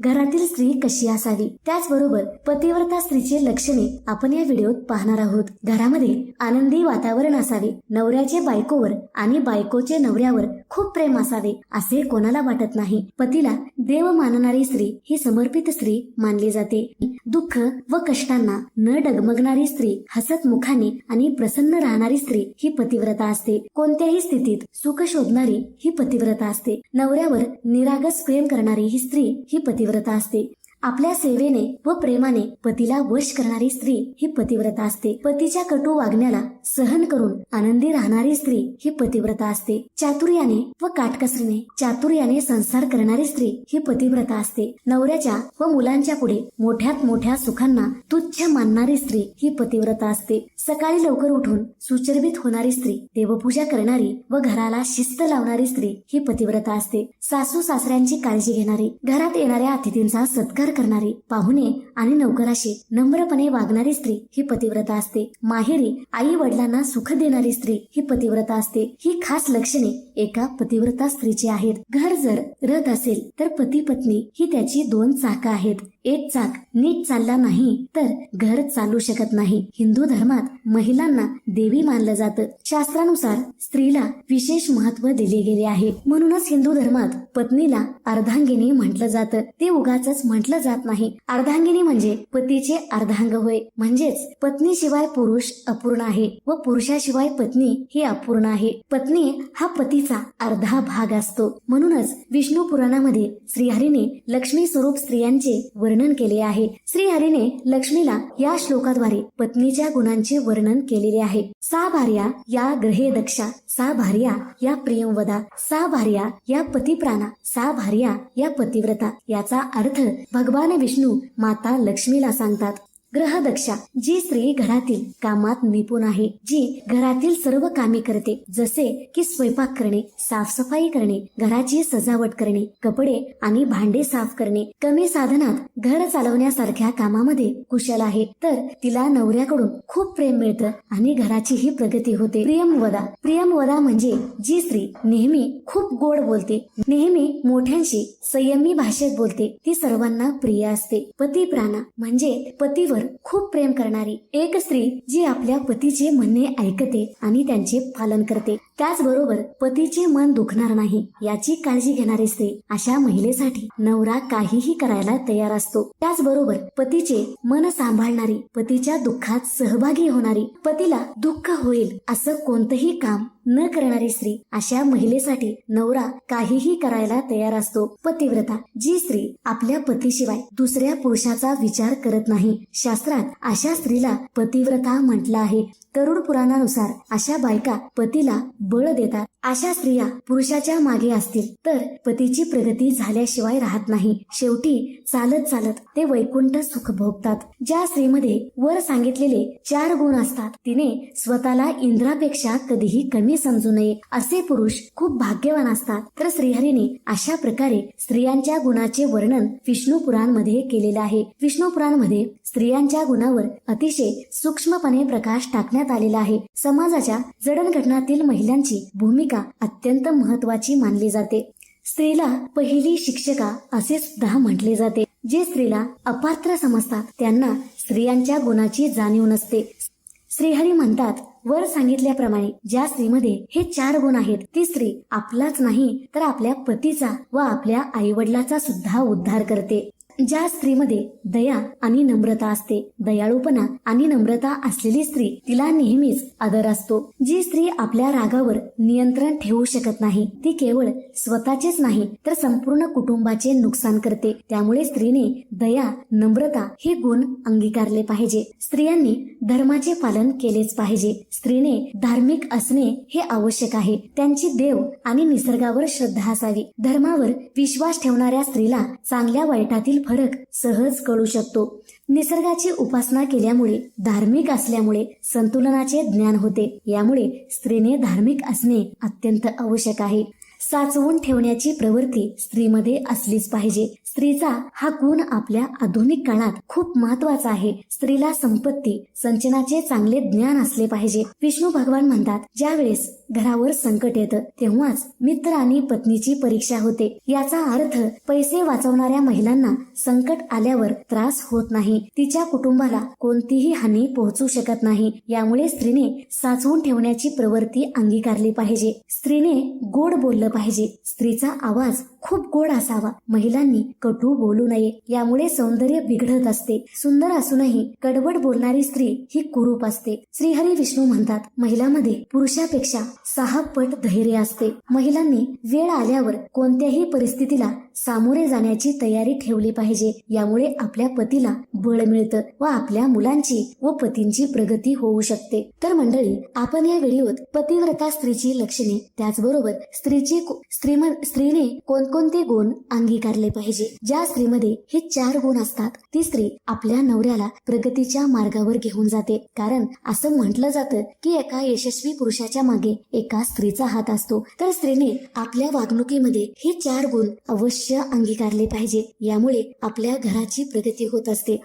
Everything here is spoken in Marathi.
घरातील स्त्री कशी असावी, त्याचबरोबर पतिव्रता स्त्रीचे लक्षणे आपण या व्हिडिओत पाहणार आहोत. घरामध्ये आनंदी वातावरण असावे, नवऱ्याचे बायकोवर आणि बायकोचे नवऱ्यावर खूप प्रेम असावे असे कोणाला वाटत नाही. पतीला देव मानणारी स्त्री ही समर्पित स्त्री मानली जाते. दुःख व कष्टांना न डगमगणारी स्त्री, हसत मुखाने आणि प्रसन्न राहणारी स्त्री ही पतिव्रता असते. कोणत्याही स्थितीत सुख शोधणारी ही पतिव्रता असते. नवऱ्यावर निरागस प्रेम करणारी ही स्त्री ही पतिव्रता असते. आपल्या सेवेने व प्रेमाने पतीला वश करणारी स्त्री ही पतिव्रता असते. पतीच्या कटू वागण्याला सहन करून आनंदी राहणारी स्त्री ही पतिव्रता असते. चातुर्याने संसार करणारी स्त्री ही पतिव्रता असते. नवऱ्याच्या व मुलांच्या पुढे मोठ्यात मोठ्या सुखांना तुच्छ मानणारी स्त्री ही पतिव्रता असते. सकाळी लवकर उठून सुचरबीत होणारी स्त्री, देवपूजा करणारी व घराला शिस्त लावणारी स्त्री ही पतिव्रता असते. सासू सासऱ्यांची काळजी घेणारी, घरात येणाऱ्या अतिथींचा सत्कार करणारी, पाहुणे आणि नौकराशी नम्रपणे वागणारी स्त्री ही पतिव्रता असते. माहेरी आई वडिलांना सुख देणारी स्त्री ही पतिव्रता असते. ही खास लक्षणे एका पतिव्रता स्त्रीची आहेत. घर जर रथ असेल तर पती पत्नी ही त्याची दोन चाकं आहेत. एक चाक नीट चालला नाही तर घर चालू शकत नाही. हिंदू धर्मात महिलांना देवी मानलं जातं. शास्त्रानुसार स्त्रीला विशेष महत्व दिले गेले आहे. म्हणूनच हिंदू धर्मात पत्नीला अर्धांगिनी म्हटलं जातं. ते उगाचच म्हटलं जात नाही. अर्धांगिनी म्हणजे पतीचे अर्धांग होय. म्हणजेच पत्नीशिवाय पुरुष अपूर्ण आहे व पुरुषाशिवाय पत्नी ही अपूर्ण आहे. पत्नी हा पतीचा अर्धा भाग असतो. म्हणूनच विष्णू पुराणामध्ये श्रीहरीने लक्ष्मी स्वरूप स्त्रियांचे वर्णन केले आहे. श्रीहरीने लक्ष्मीला या श्लोकाद्वारे पत्नीच्या गुणांचे वर्णन केलेले आहे. सा भार्या या ग्रहे दक्षा, सा भार्या या प्रियंवदा, सा भार्या या पतिप्राणा, सा भार्या या पतिव्रता. याचा अर्थ भगवान विष्णू माता लक्ष्मीला सांगतात. ग्रह दक्षा, जी स्त्री घरातील कामात निपुण आहे, जी घरातील सर्व कामे करते, जसे की स्वयंपाक करणे, साफसफाई करणे, घराची सजावट करणे, कपडे आणि भांडे साफ करणे, कमी साधनात घर चालवण्यासारख्या कामामध्ये कुशल आहे, तर तिला नवऱ्याकडून खूप प्रेम मिळतं आणि घराची ही प्रगती होते. प्रियमवदा म्हणजे जी स्त्री नेहमी खूप गोड बोलते, नेहमी मोठ्यांशी संयमी भाषेत बोलते, ती सर्वांना प्रिय असते. पतिप्राणा म्हणजे पतीवर खूप प्रेम करणारी एक स्त्री, जी आपल्या पतीचे म्हणणे ऐकते आणि त्यांचे पालन करते. त्याचबरोबर पतीचे मन दुखणार नाही याची काळजी घेणारी स्त्री. अशा महिलेसाठी नवरा काहीही करायला तयार असतो. त्याचबरोबर पतीचे मन सांभाळणारी, पतीच्या दुःखात सहभागी होणारी, पतीला दुःख होईल असं कोणतंही काम न करणारी स्त्री. अशा महिलेसाठी नवरा काहीही करायला तयार असतो. पतिव्रता, जी स्त्री आपल्या पतीशिवाय दुसऱ्या पुरुषाचा विचार करत नाही. शास्त्रात अशा स्त्रीला पतिव्रता म्हटलं आहे. गरुड पुराणानुसार अशा बायका पतीला बळ देतात. अशा स्त्रिया पुरुषाच्या मागे असतील तर पतीची प्रगती झाल्याशिवाय राहत नाही. शेवटी चालत चालत ते वैकुंठ सुख भोगतात. ज्या स्त्रीमध्ये वर सांगितलेले 4 गुण असतात, तिने स्वतःला इंद्रापेक्षा कधीही कमी समजू नये. असे पुरुष खूप भाग्यवान असतात. तर श्रीहरीने अशा प्रकारे स्त्रियांच्या गुणाचे वर्णन विष्णू पुराणमध्ये केलेले आहे. विष्णू पुराणमध्ये स्त्रियांच्या गुणावर अतिशय सूक्ष्मपणे प्रकाश टाकण्यात आलेला आहे. समाजाच्या जडणघडणातील महिलांची भूमिका अत्यंत महत्वाची मानली जाते. स्त्रीला पहिली शिक्षिका असे सुद्धा म्हटले जाते. जे स्त्रीला अपात्र समजतात त्यांना स्त्रियांच्या गुणाची जाणीव नसते. श्रीहरी म्हणतात, वर सांगितल्याप्रमाणे ज्या स्त्रीमध्ये हे 4 गुण आहेत, ती स्त्री आपलाच नाही तर आपल्या पतीचा व आपल्या आईवडिलाचा सुद्धा उद्धार करते. ज्या स्त्रीमध्ये दया आणि नम्रता असते, दयाळूपणा आणि नम्रता असलेली स्त्री, तिला नेहमीच आदर असतो. जी स्त्री आपल्या रागावर नियंत्रण ठेवू शकत नाही, ती केवळ स्वतःचेच नाही तर संपूर्ण कुटुंबाचे नुकसान करते. त्यामुळे स्त्रीने दया, नम्रता हे गुण अंगीकारले पाहिजे. स्त्रियांनी धर्माचे पालन केलेच पाहिजे. स्त्रीने धार्मिक असणे हे आवश्यक आहे. त्यांची देव आणि निसर्गावर श्रद्धा असावी. धर्मावर विश्वास ठेवणाऱ्या स्त्रीला चांगल्या वाईटातील फरक सहज कळू शकतो. निसर्गाची उपासना केल्यामुळे, धार्मिक असल्यामुळे संतुलनाचे ज्ञान होते. यामुळे स्त्रीने धार्मिक असणे अत्यंत आवश्यक आहे. साचवून ठेवण्याची प्रवृत्ती स्त्रीमध्ये असलीच पाहिजे. स्त्रीचा हा गुण आपल्या आधुनिक काळात खूप महत्वाचा आहे. स्त्रीला संपत्ती संचनाचे चांगले ज्ञान असले पाहिजे. विष्णू भगवान म्हणतात, ज्या वेळेस घरावर संकट येतं तेव्हाच मित्र आणि पत्नीची परीक्षा होते. याचा अर्थ पैसे वाचवणाऱ्या महिलांना संकट आल्यावर त्रास होत नाही, तिच्या कुटुंबाला कोणतीही हानी पोहोचू शकत नाही. यामुळे स्त्रीने साचवून ठेवण्याची प्रवृत्ती अंगीकारली पाहिजे. स्त्रीने गोड बोललं पाहिजे. स्त्रीचा आवाज खूप गोड असावा. महिलांनी कटू बोलू नये, यामुळे सौंदर्य बिघडत असते. सुंदर असूनही कडवट बोलणारी स्त्री ही कुरूप असते. श्रीहरी विष्णू म्हणतात, महिलांमध्ये पुरुषापेक्षा 6 पट धैर्य असते. महिलांनी वेळ आल्यावर कोणत्याही परिस्थितीला सामोरे जाण्याची तयारी ठेवली पाहिजे. यामुळे आपल्या पतीला बळ मिळतं व आपल्या मुलांची व पतींची प्रगती होऊ शकते. तर मंडळी, आपण या व्हिडिओत पतिव्रता स्त्रीची लक्षणे, त्याचबरोबर स्त्रीने कोणकोणते गुण अंगीकारले पाहिजे, ज्या स्त्रीमध्ये हे 4 गुण असतात ती स्त्री आपल्या नवऱ्याला प्रगतीच्या मार्गावर घेऊन जाते. कारण असं म्हटलं जातं की एका यशस्वी पुरुषाच्या मागे एका स्त्रीचा हात असतो. तर स्त्रीने आपल्या वागणुकीमध्ये हे 4 गुण अवश्य अंगीकारले पाहिजे. यामुळे आपल्या घराची प्रगती होत असते.